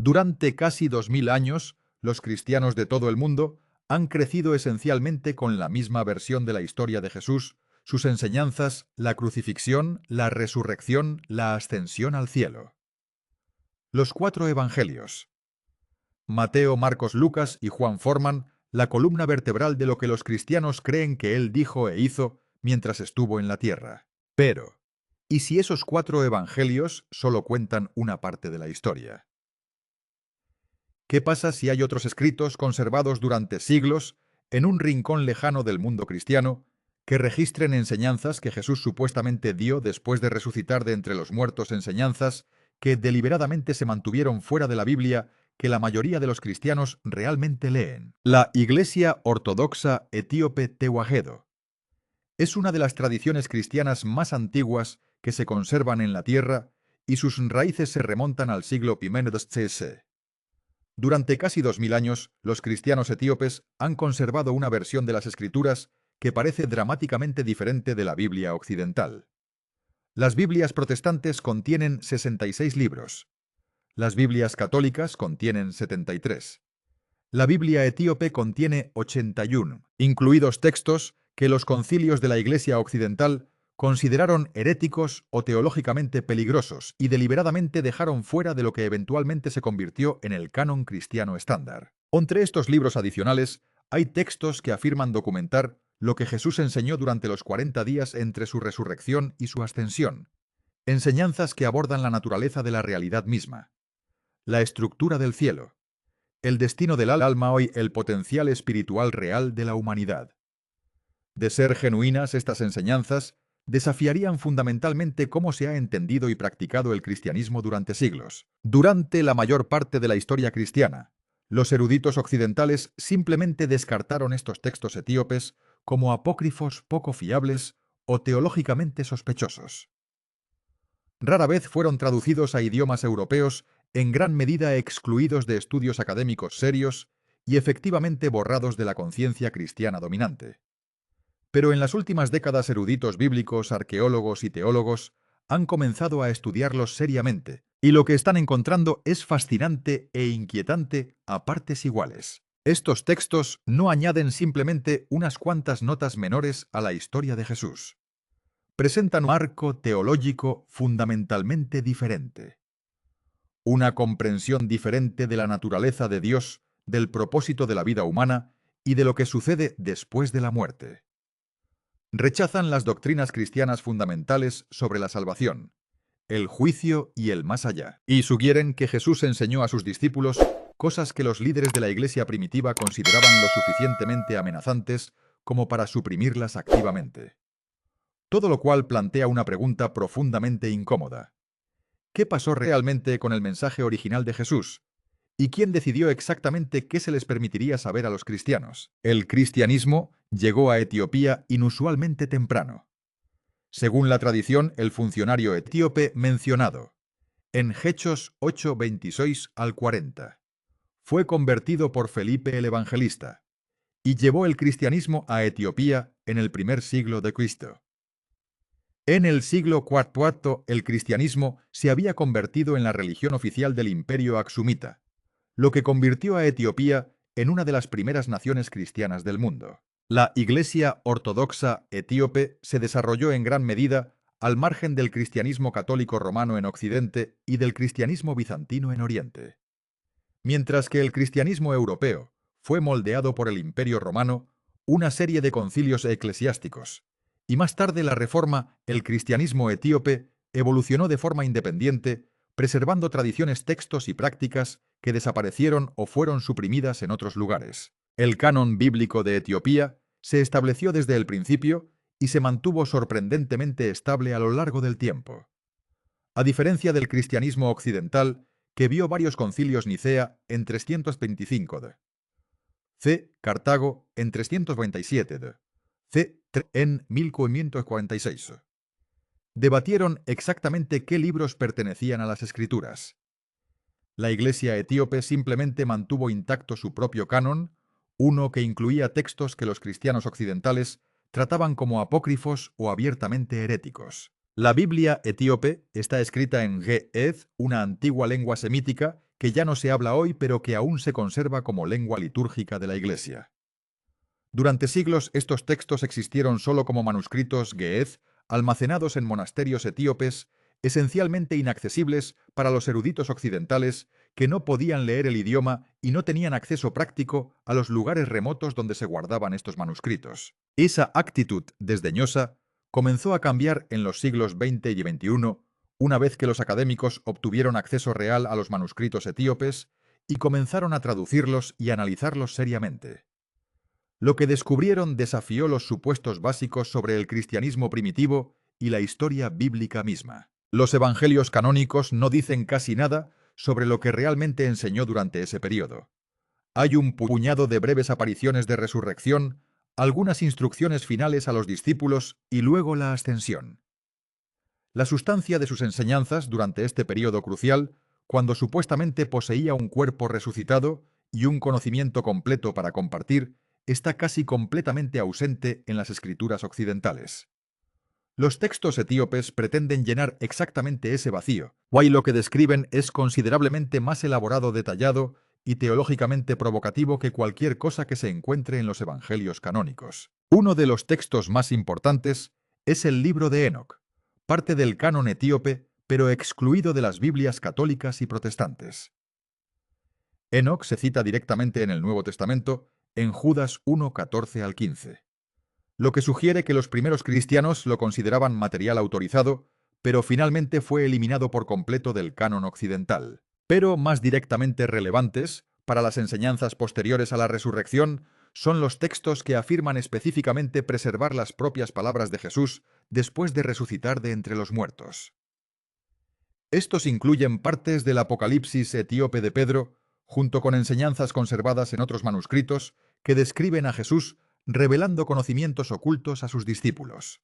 Durante casi 2000 años, los cristianos de todo el mundo han crecido esencialmente con la misma versión de la historia de Jesús, sus enseñanzas, la crucifixión, la resurrección, la ascensión al cielo. Los cuatro evangelios. Mateo, Marcos, Lucas y Juan forman la columna vertebral de lo que los cristianos creen que él dijo e hizo mientras estuvo en la tierra. Pero, ¿y si esos cuatro evangelios solo cuentan una parte de la historia? ¿Qué pasa si hay otros escritos conservados durante siglos en un rincón lejano del mundo cristiano que registren enseñanzas que Jesús supuestamente dio después de resucitar de entre los muertos, enseñanzas que deliberadamente se mantuvieron fuera de la Biblia, que la mayoría de los cristianos realmente leen? La Iglesia Ortodoxa Etíope Tewahedo es una de las tradiciones cristianas más antiguas que se conservan en la tierra y sus raíces se remontan al siglo I d.C. Durante casi 2000 años, los cristianos etíopes han conservado una versión de las Escrituras que parece dramáticamente diferente de la Biblia occidental. Las Biblias protestantes contienen 66 libros. Las Biblias católicas contienen 73. La Biblia etíope contiene 81, incluidos textos que los concilios de la Iglesia occidental consideraron heréticos o teológicamente peligrosos y deliberadamente dejaron fuera de lo que eventualmente se convirtió en el canon cristiano estándar. Entre estos libros adicionales, hay textos que afirman documentar lo que Jesús enseñó durante los 40 días entre su resurrección y su ascensión, enseñanzas que abordan la naturaleza de la realidad misma, la estructura del cielo, el destino del alma y el potencial espiritual real de la humanidad. De ser genuinas estas enseñanzas, desafiarían fundamentalmente cómo se ha entendido y practicado el cristianismo durante siglos. Durante la mayor parte de la historia cristiana, los eruditos occidentales simplemente descartaron estos textos etíopes como apócrifos poco fiables o teológicamente sospechosos. Rara vez fueron traducidos a idiomas europeos, en gran medida excluidos de estudios académicos serios y efectivamente borrados de la conciencia cristiana dominante. Pero en las últimas décadas eruditos bíblicos, arqueólogos y teólogos han comenzado a estudiarlos seriamente, y lo que están encontrando es fascinante e inquietante a partes iguales. Estos textos no añaden simplemente unas cuantas notas menores a la historia de Jesús. Presentan un marco teológico fundamentalmente diferente. Una comprensión diferente de la naturaleza de Dios, del propósito de la vida humana y de lo que sucede después de la muerte. Rechazan las doctrinas cristianas fundamentales sobre la salvación, el juicio y el más allá, y sugieren que Jesús enseñó a sus discípulos cosas que los líderes de la Iglesia primitiva consideraban lo suficientemente amenazantes como para suprimirlas activamente. Todo lo cual plantea una pregunta profundamente incómoda. ¿Qué pasó realmente con el mensaje original de Jesús? ¿Y quién decidió exactamente qué se les permitiría saber a los cristianos? El cristianismo llegó a Etiopía inusualmente temprano. Según la tradición, el funcionario etíope mencionado, en Hechos 8:26 al 40, fue convertido por Felipe el Evangelista y llevó el cristianismo a Etiopía en el primer siglo de Cristo. En el siglo IV, el cristianismo se había convertido en la religión oficial del Imperio Aksumita, lo que convirtió a Etiopía en una de las primeras naciones cristianas del mundo. La Iglesia Ortodoxa Etíope se desarrolló en gran medida al margen del cristianismo católico romano en Occidente y del cristianismo bizantino en Oriente. Mientras que el cristianismo europeo fue moldeado por el Imperio Romano, una serie de concilios eclesiásticos, y más tarde la Reforma, el cristianismo etíope evolucionó de forma independiente, preservando tradiciones, textos y prácticas que desaparecieron o fueron suprimidas en otros lugares. El canon bíblico de Etiopía se estableció desde el principio y se mantuvo sorprendentemente estable a lo largo del tiempo. A diferencia del cristianismo occidental, que vio varios concilios Nicea en 325 c. Cartago en 327 c. en 1546. Debatieron exactamente qué libros pertenecían a las Escrituras. La Iglesia etíope simplemente mantuvo intacto su propio canon, uno que incluía textos que los cristianos occidentales trataban como apócrifos o abiertamente heréticos. La Biblia etíope está escrita en Ge'ez, una antigua lengua semítica que ya no se habla hoy pero que aún se conserva como lengua litúrgica de la Iglesia. Durante siglos estos textos existieron solo como manuscritos ge'ez, almacenados en monasterios etíopes, esencialmente inaccesibles para los eruditos occidentales que no podían leer el idioma y no tenían acceso práctico a los lugares remotos donde se guardaban estos manuscritos. Esa actitud desdeñosa comenzó a cambiar en los siglos XX y XXI, una vez que los académicos obtuvieron acceso real a los manuscritos etíopes y comenzaron a traducirlos y analizarlos seriamente. Lo que descubrieron desafió los supuestos básicos sobre el cristianismo primitivo y la historia bíblica misma. Los evangelios canónicos no dicen casi nada sobre lo que realmente enseñó durante ese periodo. Hay un puñado de breves apariciones de resurrección, algunas instrucciones finales a los discípulos y luego la ascensión. La sustancia de sus enseñanzas durante este periodo crucial, cuando supuestamente poseía un cuerpo resucitado y un conocimiento completo para compartir, está casi completamente ausente en las escrituras occidentales. Los textos etíopes pretenden llenar exactamente ese vacío, y lo que describen es considerablemente más elaborado, detallado y teológicamente provocativo que cualquier cosa que se encuentre en los evangelios canónicos. Uno de los textos más importantes es el libro de Enoc, parte del canon etíope, pero excluido de las Biblias católicas y protestantes. Enoc se cita directamente en el Nuevo Testamento, en Judas 1, 14 al 15. Lo que sugiere que los primeros cristianos lo consideraban material autorizado, pero finalmente fue eliminado por completo del canon occidental. Pero más directamente relevantes, para las enseñanzas posteriores a la resurrección, son los textos que afirman específicamente preservar las propias palabras de Jesús después de resucitar de entre los muertos. Estos incluyen partes del Apocalipsis etíope de Pedro, junto con enseñanzas conservadas en otros manuscritos que describen a Jesús revelando conocimientos ocultos a sus discípulos.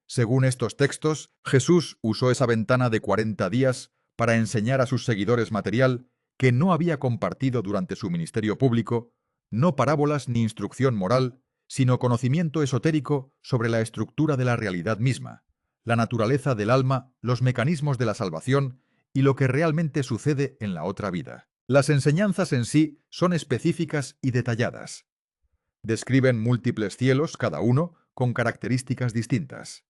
Según estos textos, Jesús usó esa ventana de 40 días para enseñar a sus seguidores material que no había compartido durante su ministerio público, no parábolas ni instrucción moral, sino conocimiento esotérico sobre la estructura de la realidad misma, la naturaleza del alma, los mecanismos de la salvación y lo que realmente sucede en la otra vida. Las enseñanzas en sí son específicas y detalladas. Describen múltiples cielos, cada uno con características distintas.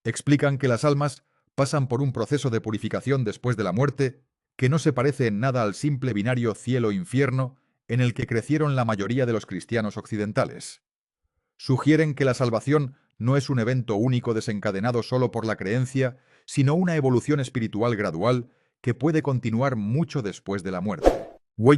Explican que las almas pasan por un proceso de purificación después de la muerte que no se parece en nada al simple binario cielo-infierno en el que crecieron la mayoría de los cristianos occidentales. Sugieren que la salvación no es un evento único desencadenado solo por la creencia, sino una evolución espiritual gradual que puede continuar mucho después de la muerte.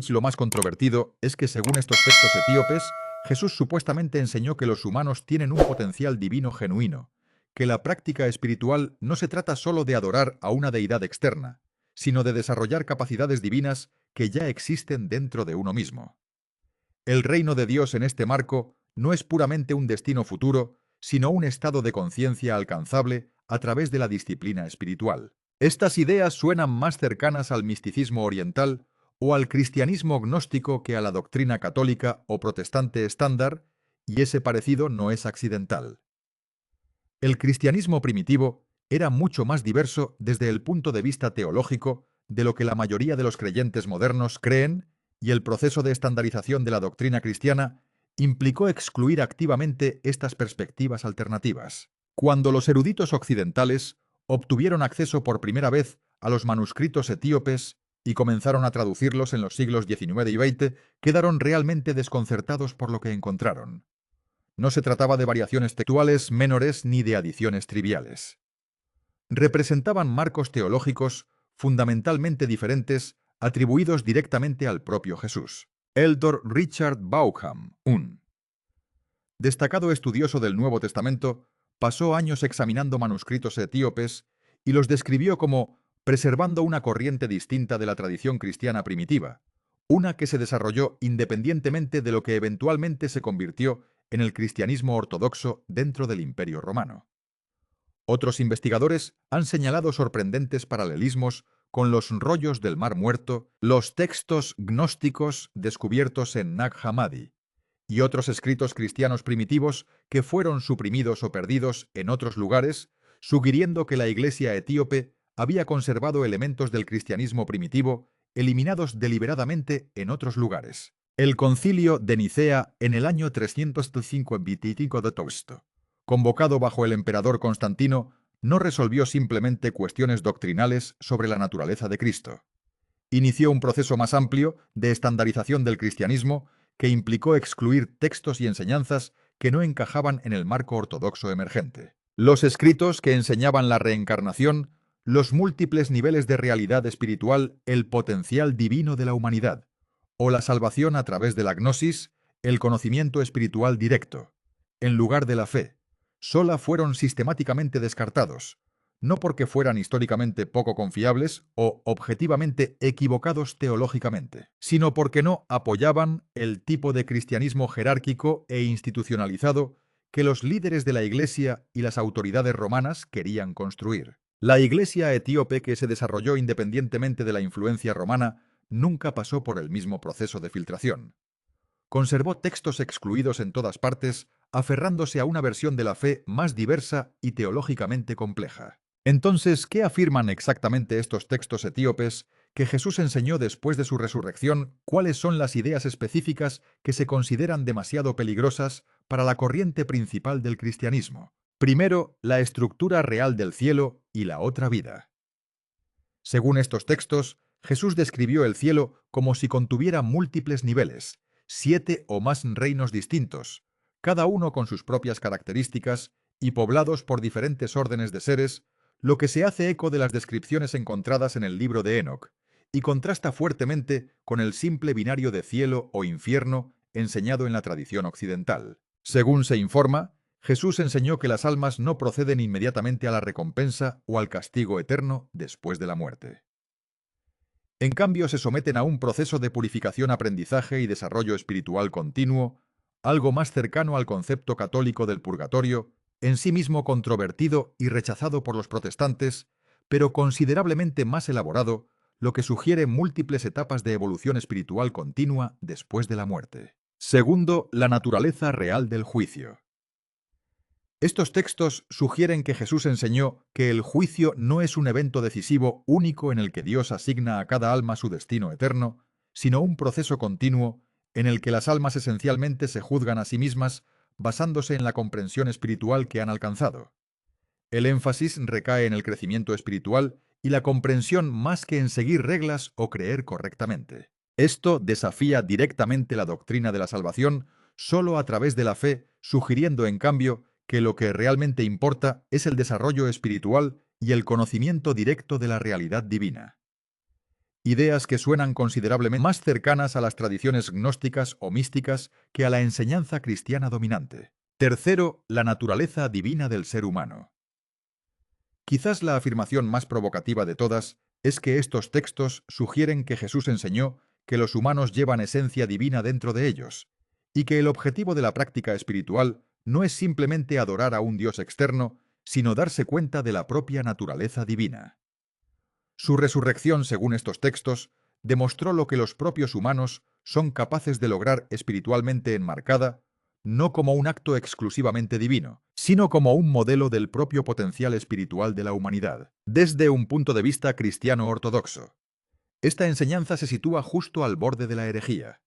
Lo más controvertido es que, según estos textos etíopes, Jesús supuestamente enseñó que los humanos tienen un potencial divino genuino, que la práctica espiritual no se trata solo de adorar a una deidad externa, sino de desarrollar capacidades divinas que ya existen dentro de uno mismo. El reino de Dios en este marco no es puramente un destino futuro, sino un estado de conciencia alcanzable a través de la disciplina espiritual. Estas ideas suenan más cercanas al misticismo oriental o al cristianismo gnóstico que a la doctrina católica o protestante estándar, y ese parecido no es accidental. El cristianismo primitivo era mucho más diverso desde el punto de vista teológico de lo que la mayoría de los creyentes modernos creen, y el proceso de estandarización de la doctrina cristiana implicó excluir activamente estas perspectivas alternativas. Cuando los eruditos occidentales obtuvieron acceso por primera vez a los manuscritos etíopes y comenzaron a traducirlos en los siglos XIX y XX, quedaron realmente desconcertados por lo que encontraron. No se trataba de variaciones textuales menores ni de adiciones triviales. Representaban marcos teológicos fundamentalmente diferentes atribuidos directamente al propio Jesús. Eldor Richard Bauckham, un destacado estudioso del Nuevo Testamento, pasó años examinando manuscritos etíopes y los describió como preservando una corriente distinta de la tradición cristiana primitiva, una que se desarrolló independientemente de lo que eventualmente se convirtió en el cristianismo ortodoxo dentro del Imperio Romano. Otros investigadores han señalado sorprendentes paralelismos con los rollos del Mar Muerto, los textos gnósticos descubiertos en Nag Hammadi y otros escritos cristianos primitivos que fueron suprimidos o perdidos en otros lugares, sugiriendo que la Iglesia etíope había conservado elementos del cristianismo primitivo, eliminados deliberadamente en otros lugares. El Concilio de Nicea en el año 355 d.C., convocado bajo el emperador Constantino, no resolvió simplemente cuestiones doctrinales sobre la naturaleza de Cristo. Inició un proceso más amplio de estandarización del cristianismo que implicó excluir textos y enseñanzas que no encajaban en el marco ortodoxo emergente. Los escritos que enseñaban la reencarnación, los múltiples niveles de realidad espiritual, el potencial divino de la humanidad, o la salvación a través de la gnosis, el conocimiento espiritual directo, en lugar de la fe, sola fueron sistemáticamente descartados, no porque fueran históricamente poco confiables o objetivamente equivocados teológicamente, sino porque no apoyaban el tipo de cristianismo jerárquico e institucionalizado que los líderes de la Iglesia y las autoridades romanas querían construir. La Iglesia etíope, que se desarrolló independientemente de la influencia romana, nunca pasó por el mismo proceso de filtración. Conservó textos excluidos en todas partes, aferrándose a una versión de la fe más diversa y teológicamente compleja. Entonces, ¿qué afirman exactamente estos textos etíopes que Jesús enseñó después de su resurrección? ¿Cuáles son las ideas específicas que se consideran demasiado peligrosas para la corriente principal del cristianismo? Primero, la estructura real del cielo y la otra vida. Según estos textos, Jesús describió el cielo como si contuviera múltiples niveles, 7 o más reinos distintos, cada uno con sus propias características y poblados por diferentes órdenes de seres, lo que se hace eco de las descripciones encontradas en el libro de Enoc, y contrasta fuertemente con el simple binario de cielo o infierno enseñado en la tradición occidental. Según se informa, Jesús enseñó que las almas no proceden inmediatamente a la recompensa o al castigo eterno después de la muerte. En cambio, se someten a un proceso de purificación, aprendizaje y desarrollo espiritual continuo, algo más cercano al concepto católico del purgatorio, en sí mismo controvertido y rechazado por los protestantes, pero considerablemente más elaborado, lo que sugiere múltiples etapas de evolución espiritual continua después de la muerte. Segundo, la naturaleza real del juicio. Estos textos sugieren que Jesús enseñó que el juicio no es un evento decisivo único en el que Dios asigna a cada alma su destino eterno, sino un proceso continuo en el que las almas esencialmente se juzgan a sí mismas basándose en la comprensión espiritual que han alcanzado. El énfasis recae en el crecimiento espiritual y la comprensión más que en seguir reglas o creer correctamente. Esto desafía directamente la doctrina de la salvación solo a través de la fe, sugiriendo en cambio que lo que realmente importa es el desarrollo espiritual y el conocimiento directo de la realidad divina. Ideas que suenan considerablemente más cercanas a las tradiciones gnósticas o místicas que a la enseñanza cristiana dominante. Tercero, la naturaleza divina del ser humano. Quizás la afirmación más provocativa de todas es que estos textos sugieren que Jesús enseñó que los humanos llevan esencia divina dentro de ellos, y que el objetivo de la práctica espiritual no es simplemente adorar a un Dios externo, sino darse cuenta de la propia naturaleza divina. Su resurrección, según estos textos, demostró lo que los propios humanos son capaces de lograr espiritualmente enmarcada, no como un acto exclusivamente divino, sino como un modelo del propio potencial espiritual de la humanidad, desde un punto de vista cristiano ortodoxo. Esta enseñanza se sitúa justo al borde de la herejía.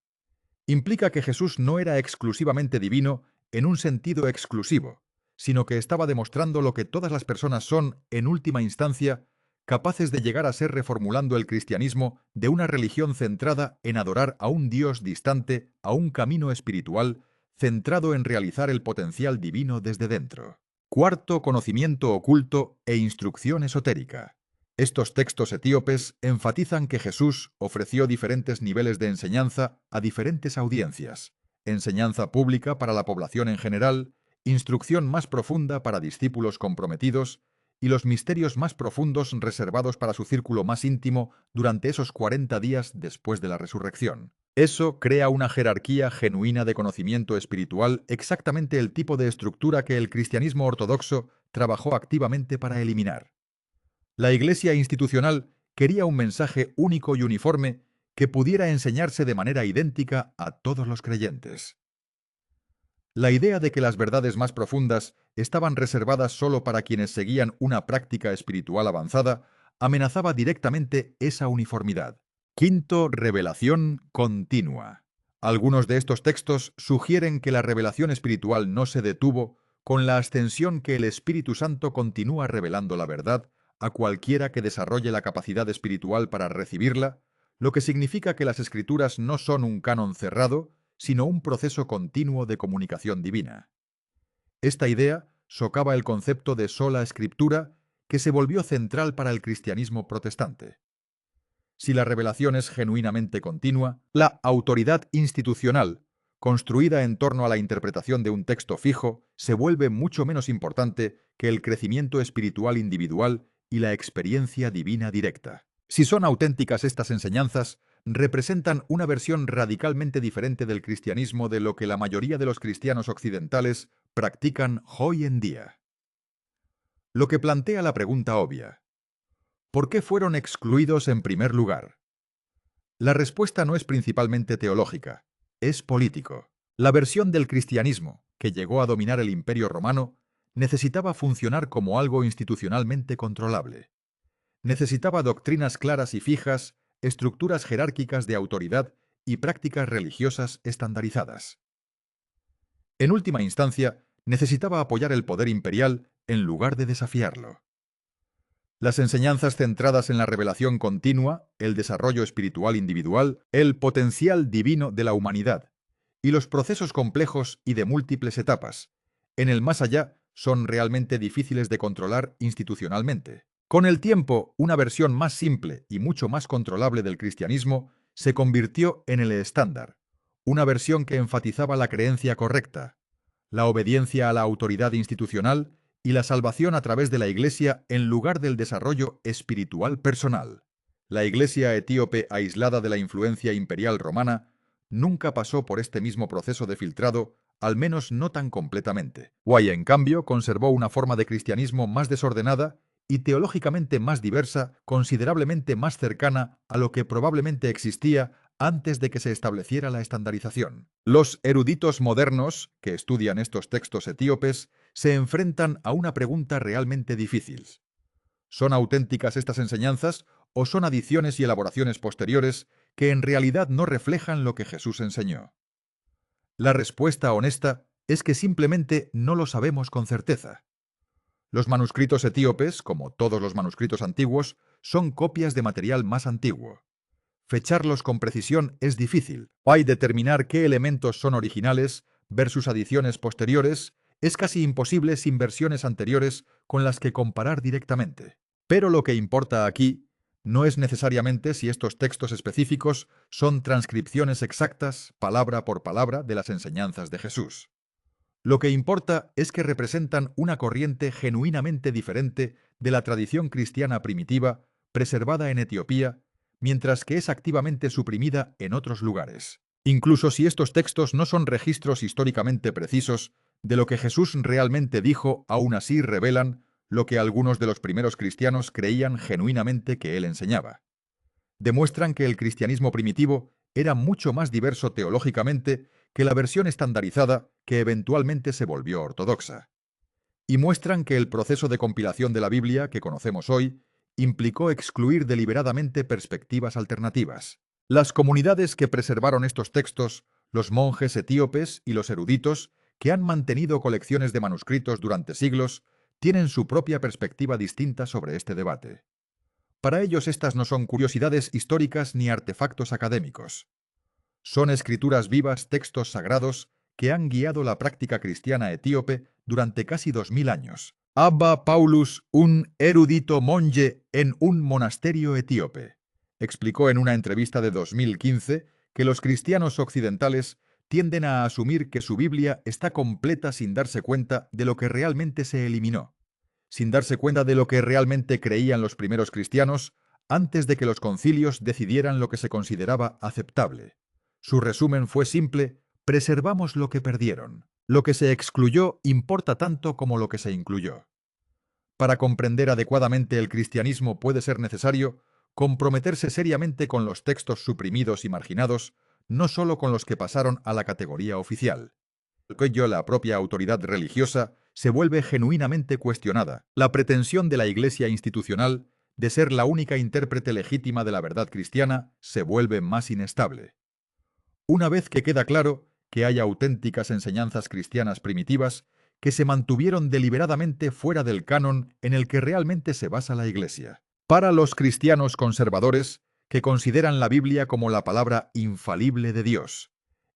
Implica que Jesús no era exclusivamente divino en un sentido exclusivo, sino que estaba demostrando lo que todas las personas son, en última instancia, capaces de llegar a ser, reformulando el cristianismo de una religión centrada en adorar a un Dios distante a un camino espiritual centrado en realizar el potencial divino desde dentro. Cuarto, conocimiento oculto e instrucción esotérica. Estos textos etíopes enfatizan que Jesús ofreció diferentes niveles de enseñanza a diferentes audiencias: enseñanza pública para la población en general, instrucción más profunda para discípulos comprometidos y los misterios más profundos reservados para su círculo más íntimo durante esos 40 días después de la resurrección. Eso crea una jerarquía genuina de conocimiento espiritual, exactamente el tipo de estructura que el cristianismo ortodoxo trabajó activamente para eliminar. La Iglesia institucional quería un mensaje único y uniforme que pudiera enseñarse de manera idéntica a todos los creyentes. La idea de que las verdades más profundas estaban reservadas solo para quienes seguían una práctica espiritual avanzada amenazaba directamente esa uniformidad. Quinto, revelación continua. Algunos de estos textos sugieren que la revelación espiritual no se detuvo con la ascensión, que el Espíritu Santo continúa revelando la verdad a cualquiera que desarrolle la capacidad espiritual para recibirla, lo que significa que las Escrituras no son un canon cerrado, sino un proceso continuo de comunicación divina. Esta idea socava el concepto de sola escritura, que se volvió central para el cristianismo protestante. Si la revelación es genuinamente continua, la autoridad institucional, construida en torno a la interpretación de un texto fijo, se vuelve mucho menos importante que el crecimiento espiritual individual y la experiencia divina directa. Si son auténticas estas enseñanzas, representan una versión radicalmente diferente del cristianismo de lo que la mayoría de los cristianos occidentales practican hoy en día. Lo que plantea la pregunta obvia: ¿por qué fueron excluidos en primer lugar? La respuesta no es principalmente teológica, es político. La versión del cristianismo, que llegó a dominar el Imperio Romano, necesitaba funcionar como algo institucionalmente controlable. Necesitaba doctrinas claras y fijas, estructuras jerárquicas de autoridad y prácticas religiosas estandarizadas. En última instancia, necesitaba apoyar el poder imperial en lugar de desafiarlo. Las enseñanzas centradas en la revelación continua, el desarrollo espiritual individual, el potencial divino de la humanidad y los procesos complejos y de múltiples etapas, en el más allá, son realmente difíciles de controlar institucionalmente. Con el tiempo, una versión más simple y mucho más controlable del cristianismo se convirtió en el estándar, una versión que enfatizaba la creencia correcta, la obediencia a la autoridad institucional y la salvación a través de la Iglesia en lugar del desarrollo espiritual personal. La Iglesia etíope, aislada de la influencia imperial romana, nunca pasó por este mismo proceso de filtrado, al menos no tan completamente. Guaya, en cambio, conservó una forma de cristianismo más desordenada y teológicamente más diversa, considerablemente más cercana a lo que probablemente existía antes de que se estableciera la estandarización. Los eruditos modernos, que estudian estos textos etíopes, se enfrentan a una pregunta realmente difícil. ¿Son auténticas estas enseñanzas o son adiciones y elaboraciones posteriores que en realidad no reflejan lo que Jesús enseñó? La respuesta honesta es que simplemente no lo sabemos con certeza. Los manuscritos etíopes, como todos los manuscritos antiguos, son copias de material más antiguo. Fecharlos con precisión es difícil. Hay determinar qué elementos son originales versus adiciones posteriores es casi imposible sin versiones anteriores con las que comparar directamente. Pero lo que importa aquí no es necesariamente si estos textos específicos son transcripciones exactas, palabra por palabra, de las enseñanzas de Jesús. Lo que importa es que representan una corriente genuinamente diferente de la tradición cristiana primitiva preservada en Etiopía, mientras que es activamente suprimida en otros lugares. Incluso si estos textos no son registros históricamente precisos de lo que Jesús realmente dijo, aún así revelan lo que algunos de los primeros cristianos creían genuinamente que él enseñaba. Demuestran que el cristianismo primitivo era mucho más diverso teológicamente que la versión estandarizada que eventualmente se volvió ortodoxa. Y muestran que el proceso de compilación de la Biblia que conocemos hoy implicó excluir deliberadamente perspectivas alternativas. Las comunidades que preservaron estos textos, los monjes etíopes y los eruditos, que han mantenido colecciones de manuscritos durante siglos, tienen su propia perspectiva distinta sobre este debate. Para ellos estas no son curiosidades históricas ni artefactos académicos. Son escrituras vivas, textos sagrados, que han guiado la práctica cristiana etíope durante casi 2000 años. Abba Paulus, un erudito monje en un monasterio etíope, explicó en una entrevista de 2015 que los cristianos occidentales tienden a asumir que su Biblia está completa sin darse cuenta de lo que realmente se eliminó, sin darse cuenta de lo que realmente creían los primeros cristianos antes de que los concilios decidieran lo que se consideraba aceptable. Su resumen fue simple: preservamos lo que perdieron. Lo que se excluyó importa tanto como lo que se incluyó. Para comprender adecuadamente el cristianismo puede ser necesario comprometerse seriamente con los textos suprimidos y marginados, no solo con los que pasaron a la categoría oficial. La propia autoridad religiosa se vuelve genuinamente cuestionada. La pretensión de la Iglesia institucional de ser la única intérprete legítima de la verdad cristiana, se vuelve más inestable. Una vez que queda claro que hay auténticas enseñanzas cristianas primitivas que se mantuvieron deliberadamente fuera del canon en el que realmente se basa la Iglesia. Para los cristianos conservadores, que consideran la Biblia como la palabra infalible de Dios,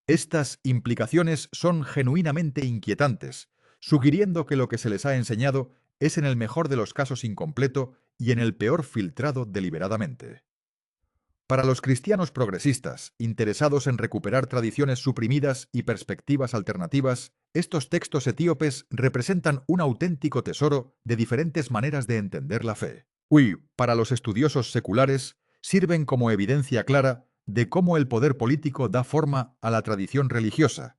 estas implicaciones son genuinamente inquietantes, sugiriendo que lo que se les ha enseñado es en el mejor de los casos incompleto y en el peor filtrado deliberadamente. Para los cristianos progresistas, interesados en recuperar tradiciones suprimidas y perspectivas alternativas, estos textos etíopes representan un auténtico tesoro de diferentes maneras de entender la fe. Para los estudiosos seculares, sirven como evidencia clara de cómo el poder político da forma a la tradición religiosa,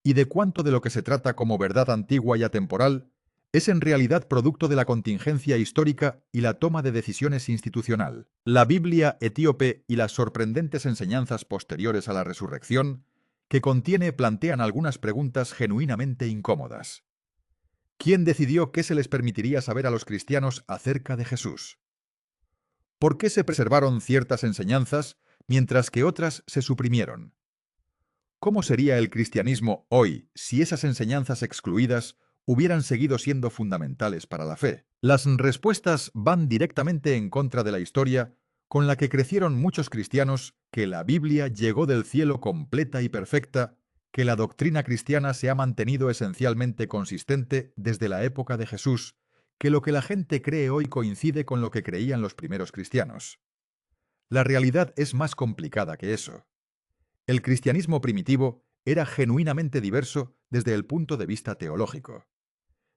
y de cuánto de lo que se trata como verdad antigua y atemporal es en realidad producto de la contingencia histórica y la toma de decisiones institucional. La Biblia etíope y las sorprendentes enseñanzas posteriores a la resurrección que contiene plantean algunas preguntas genuinamente incómodas. ¿Quién decidió qué se les permitiría saber a los cristianos acerca de Jesús? ¿Por qué se preservaron ciertas enseñanzas mientras que otras se suprimieron? ¿Cómo sería el cristianismo hoy si esas enseñanzas excluidas hubieran seguido siendo fundamentales para la fe? Las respuestas van directamente en contra de la historia con la que crecieron muchos cristianos, que la Biblia llegó del cielo completa y perfecta, que la doctrina cristiana se ha mantenido esencialmente consistente desde la época de Jesús, que lo que la gente cree hoy coincide con lo que creían los primeros cristianos. La realidad es más complicada que eso. El cristianismo primitivo era genuinamente diverso desde el punto de vista teológico.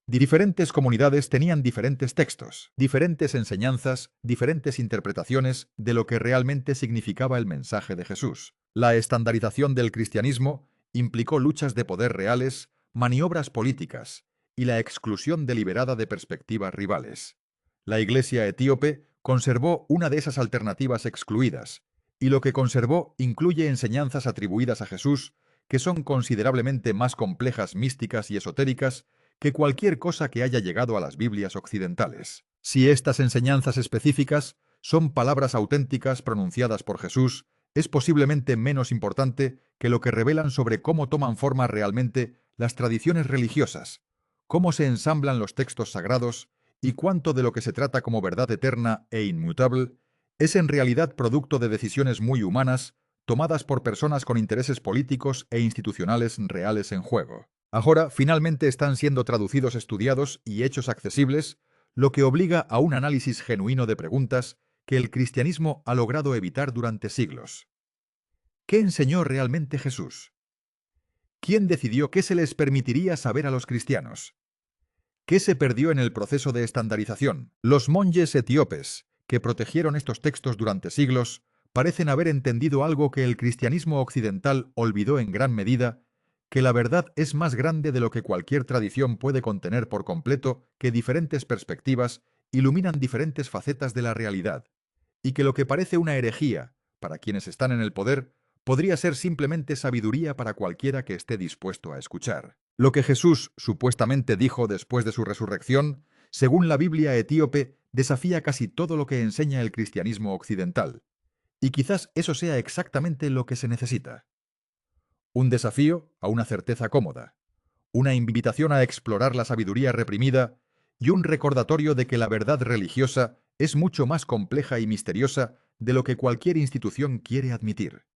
Diferentes comunidades tenían diferentes textos, diferentes enseñanzas, diferentes interpretaciones de lo que realmente significaba el mensaje de Jesús. La estandarización del cristianismo implicó luchas de poder reales, maniobras políticas y la exclusión deliberada de perspectivas rivales. La Iglesia etíope conservó una de esas alternativas excluidas, y lo que conservó incluye enseñanzas atribuidas a Jesús que son considerablemente más complejas, místicas y esotéricas que cualquier cosa que haya llegado a las Biblias occidentales. Si estas enseñanzas específicas son palabras auténticas pronunciadas por Jesús, es posiblemente menos importante que lo que revelan sobre cómo toman forma realmente las tradiciones religiosas, cómo se ensamblan los textos sagrados y cuánto de lo que se trata como verdad eterna e inmutable es en realidad producto de decisiones muy humanas tomadas por personas con intereses políticos e institucionales reales en juego. Ahora, finalmente están siendo traducidos, estudiados y hechos accesibles, lo que obliga a un análisis genuino de preguntas que el cristianismo ha logrado evitar durante siglos. ¿Qué enseñó realmente Jesús? ¿Quién decidió qué se les permitiría saber a los cristianos? ¿Qué se perdió en el proceso de estandarización? Los monjes etíopes, que protegieron estos textos durante siglos, parecen haber entendido algo que el cristianismo occidental olvidó en gran medida, que la verdad es más grande de lo que cualquier tradición puede contener por completo, que diferentes perspectivas iluminan diferentes facetas de la realidad, y que lo que parece una herejía para quienes están en el poder podría ser simplemente sabiduría para cualquiera que esté dispuesto a escuchar. Lo que Jesús supuestamente dijo después de su resurrección, según la Biblia etíope, desafía casi todo lo que enseña el cristianismo occidental. Y quizás eso sea exactamente lo que se necesita. Un desafío a una certeza cómoda, una invitación a explorar la sabiduría reprimida y un recordatorio de que la verdad religiosa es mucho más compleja y misteriosa de lo que cualquier institución quiere admitir.